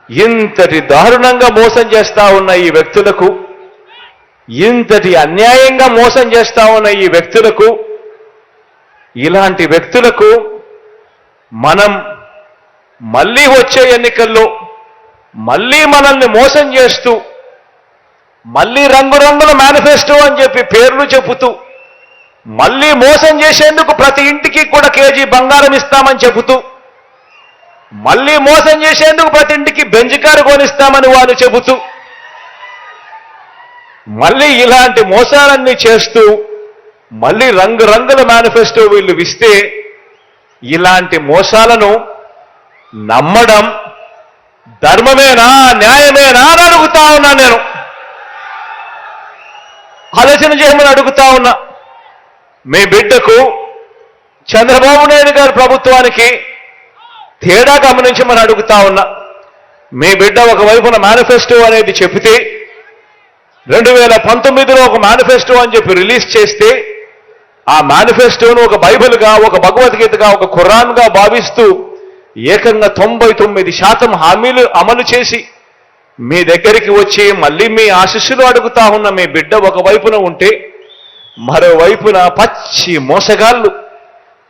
ఇంతటి దారుణంగా మోసం చేస్తా ఉన్న ఈ వ్యక్తులకు, ఇంతటి అన్యాయంగా మోసం చేస్తా ఉన్న ఈ వ్యక్తులకు, ఇలాంటి వ్యక్తులకు మనం మళ్ళీ వచ్చే ఎన్నికల్లో మళ్ళీ మనల్ని మోసం చేస్తూ, మళ్ళీ రంగురంగుల మేనిఫెస్టో అని చెప్పి పేర్లు చెబుతూ, మళ్ళీ మోసం చేసేందుకు ప్రతి ఇంటికి కూడా కేజీ బంగారం ఇస్తామని చెబుతూ, మళ్ళీ మోసం చేసేందుకు ప్రతి ఇంటికి బెంజ్ కారు కొనిస్తామని వాళ్ళు చెబుతూ, మళ్ళీ ఇలాంటి మోసాలన్నీ చేస్తూ, మళ్ళీ రంగురంగుల మేనిఫెస్టో వీళ్ళు ఇస్తే, ఇలాంటి మోసాలను నమ్మడం ధర్మమేనా, న్యాయమేనా అని అడుగుతా ఉన్నా. నేను ఆలోచన చేయమని అడుగుతా ఉన్నా. మీ బిడ్డకు చంద్రబాబు నాయుడు గారి ప్రభుత్వానికి తేడా గమనించమని అడుగుతా ఉన్నా. మీ బిడ్డ ఒకవైపున మేనిఫెస్టో అనేది చెబితే, 2019లో ఒక మేనిఫెస్టో అని చెప్పి రిలీజ్ చేస్తే, ఆ మేనిఫెస్టోను ఒక బైబిల్గా, ఒక భగవద్గీతగా, ఒక ఖురాన్గా భావిస్తూ ఏకంగా 99% హామీలు అమలు చేసి మీ దగ్గరికి వచ్చి మళ్ళీ మీ ఆశీస్సులు అడుగుతా ఉన్న మీ బిడ్డ ఒకవైపున ఉంటే, మరోవైపున పచ్చి మోసగాళ్ళు,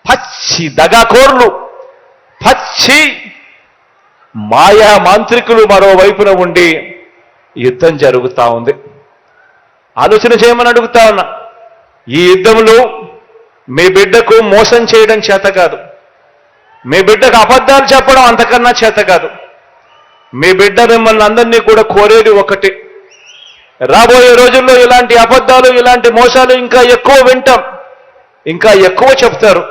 పచ్చి దగాకోర్లు, పచ్చి మాయా మాంత్రికులు మరోవైపున ఉండి యుద్ధం జరుగుతూ ఉంది. ఆలోచన చేయమని అడుగుతా ఉన్నా. ఈ యుద్ధంలో మీ బిడ్డకు మోసం చేయడం చేత కాదు, మీ బిడ్డకు అబద్ధాలు చెప్పడం అంతకన్నా చేత కాదు. మీ బిడ్డ మిమ్మల్ని అందరినీ కూడా కోరేది ఒకటి, రాబోయే రోజుల్లో ఇలాంటి అబద్ధాలు, ఇలాంటి మోసాలు ఇంకా ఎక్కువ వింటాం, ఇంకా ఎక్కువ చెప్తారు.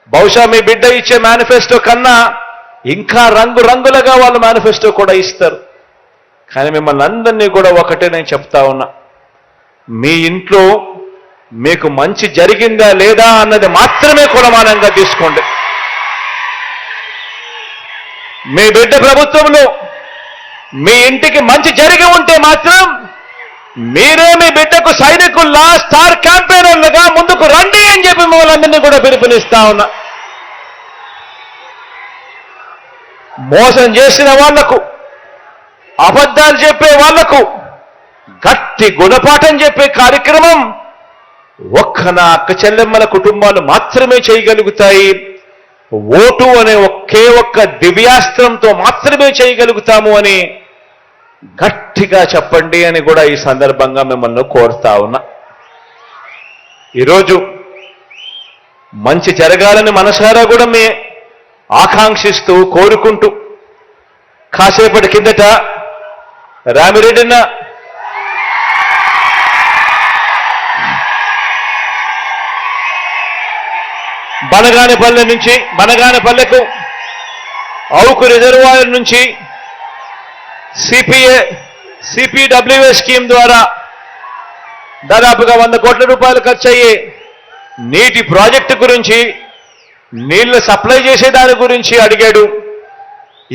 బహుశా మీ బిడ్డ ఇచ్చే మేనిఫెస్టో కన్నా ఇంకా రంగురంగులుగా వాళ్ళు మేనిఫెస్టో కూడా ఇస్తారు. కానీ మిమ్మల్ని అందరినీ కూడా ఒకటే నేను చెప్తా ఉన్నా, మీ ఇంట్లో మీకు మంచి జరిగిందా లేదా అన్నది మాత్రమే కొలమానంగా తీసుకోండి. మీ బిడ్డ ప్రభుత్వంలో మీ ఇంటికి మంచి జరిగి ఉంటే మాత్రం మీరే మీ బిడ్డకు సైనికుల్లా, స్టార్ క్యాంపెయినర్లుగా ముందుకు రండి అని చెప్పి మిమ్మల్ని కూడా పిలుపునిస్తా ఉన్నా. మోసం చేసిన వాళ్లకు, అబద్ధాలు చెప్పే వాళ్లకు గట్టి గుణపాఠం చెప్పే కార్యక్రమం ఒక్క నా అక్క చెల్లెమ్మల కుటుంబాలు మాత్రమే చేయగలుగుతాయి. ఓటు అనే ఒకే ఒక్క దివ్యాస్త్రంతో మాత్రమే చేయగలుగుతాము అని గట్టిగా చెప్పండి అని కూడా ఈ సందర్భంగా మిమ్మల్ని కోరుతా ఉన్నా. ఈరోజు మంచి జరగాలని మనసారా కూడా మీ ఆకాంక్షిస్తూ, కోరుకుంటూ, కాసేపటి కిందట రామిరెడ్డిన బనగానపల్లెకు అవుకు రిజర్వాయర్ నుంచి సిపిడబ్ల్యూఏ స్కీమ్ ద్వారా దాదాపుగా 100 కోట్ల రూపాయలు ఖర్చు అయ్యే నీటి ప్రాజెక్టు గురించి, నీళ్లు సప్లై చేసే దాని గురించి అడిగాడు.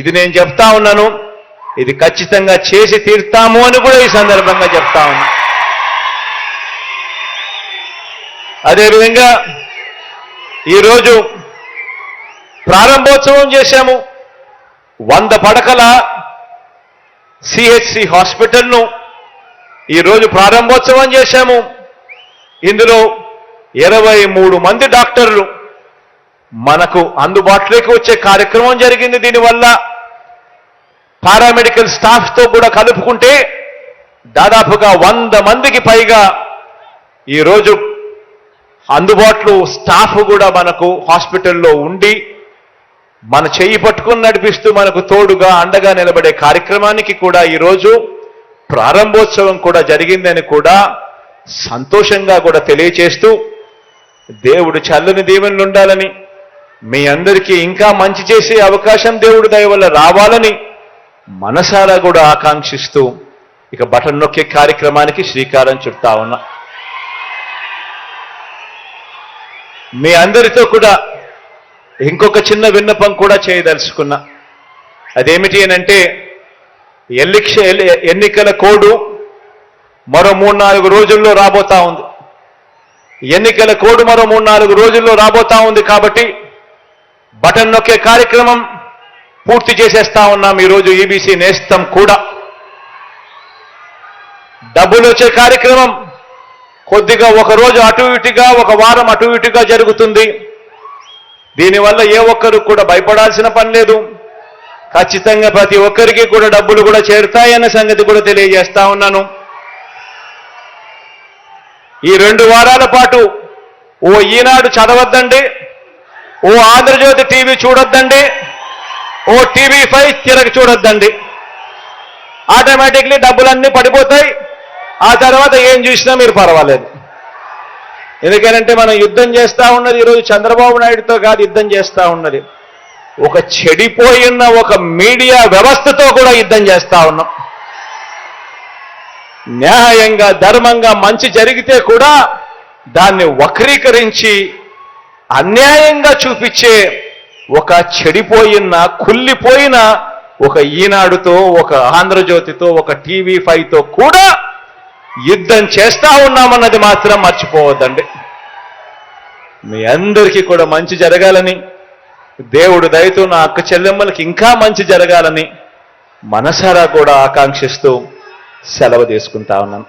ఇది నేను చెప్తా ఉన్నాను, ఇది ఖచ్చితంగా చేసి తీరుతాము అని కూడా ఈ సందర్భంగా చెప్తా ఉన్నా. అదేవిధంగా ఈరోజు ప్రారంభోత్సవం చేశాము. 100 పడకల సిహెచ్సి హాస్పిటల్ను ఈరోజు ప్రారంభోత్సవం చేశాము. ఇందులో 23 మంది డాక్టర్లు మనకు అందుబాటులోకి వచ్చే కార్యక్రమం జరిగింది. దీనివల్ల పారామెడికల్ స్టాఫ్తో కూడా కలుపుకుంటే దాదాపుగా 100 మందికి పైగా ఈరోజు అందుబాటులో స్టాఫ్ కూడా మనకు హాస్పిటల్లో ఉండి మన చెయ్యి పట్టుకుని నడిపిస్తూ మనకు తోడుగా, అండగా నిలబడే కార్యక్రమానికి కూడా ఈరోజు ప్రారంభోత్సవం కూడా జరిగిందని కూడా సంతోషంగా కూడా తెలియచేస్తూ, దేవుడు చల్లని దీవెనలు ఉండాలని, మీ అందరికీ ఇంకా మంచి చేసే అవకాశం దేవుడు దయ వల్ల రావాలని మనసారా కూడా ఆకాంక్షిస్తూ ఇక బటన్ నొక్కే కార్యక్రమానికి శ్రీకారం చుడతా ఉన్నా. మీ అందరితో కూడా ఇంకొక చిన్న విన్నపం కూడా చేయదలుచుకున్నా. అదేమిటి అనంటే, ఎన్నికల కోడ్ మరో 3-4 రోజుల్లో రాబోతా ఉంది. ఎన్నికల కోడ్ మరో 3-4 రోజుల్లో రాబోతా ఉంది. కాబట్టి బటన్ నొక్కే కార్యక్రమం పూర్తి చేసేస్తా ఉన్నాం ఈరోజు ఈబీసీ నేస్తం కూడా. డబ్బులు వచ్చే కార్యక్రమం కొద్దిగా ఒక రోజు అటు ఇటుగా, ఒక వారం అటు ఇటుగా జరుగుతుంది. దీనివల్ల ఏ ఒక్కరు కూడా భయపడాల్సిన పని లేదు. ఖచ్చితంగా ప్రతి ఒక్కరికి కూడా డబ్బులు కూడా చేరుతాయన్న సంగతి కూడా తెలియజేస్తా ఉన్నాను. ఈ 2 వారాల పాటు ఓ ఈనాడు చదవద్దండి, ఓ ఆంధ్రజ్యోతి టీవీ చూడొద్దండి, ఓ టీవీ5 తిరగ చూడొద్దండి. ఆటోమేటిక్లీ డబ్బులన్నీ పడిపోతాయి. ఆ తర్వాత ఏం చూసినా మీరు పర్వాలేదు. ఎందుకంటే మనం యుద్ధం చేస్తా ఉన్నది ఈరోజు చంద్రబాబు నాయుడుతో కాదు, యుద్ధం చేస్తా ఉన్నది ఒక చెడిపోయిన ఒక మీడియా వ్యవస్థతో కూడా యుద్ధం చేస్తా ఉన్నాం. న్యాయంగా, ధర్మంగా మంచి జరిగితే కూడా దాన్ని వక్రీకరించి అన్యాయంగా చూపించే ఒక చెడిపోయిన, కుళ్ళిపోయిన ఒక ఈనాడుతో, ఒక ఆంధ్రజ్యోతితో, ఒక టీవీ5తో కూడా యుద్ధం చేస్తా ఉన్నామన్నది మాత్రం మర్చిపోవద్దండి. మీ అందరికీ కూడా మంచి జరగాలని, దేవుడు దయతో నా అక్క చెల్లెమ్మలకి ఇంకా మంచి జరగాలని మనసారా కూడా ఆకాంక్షిస్తూ సెలవు తీసుకుంటా ఉన్నాను.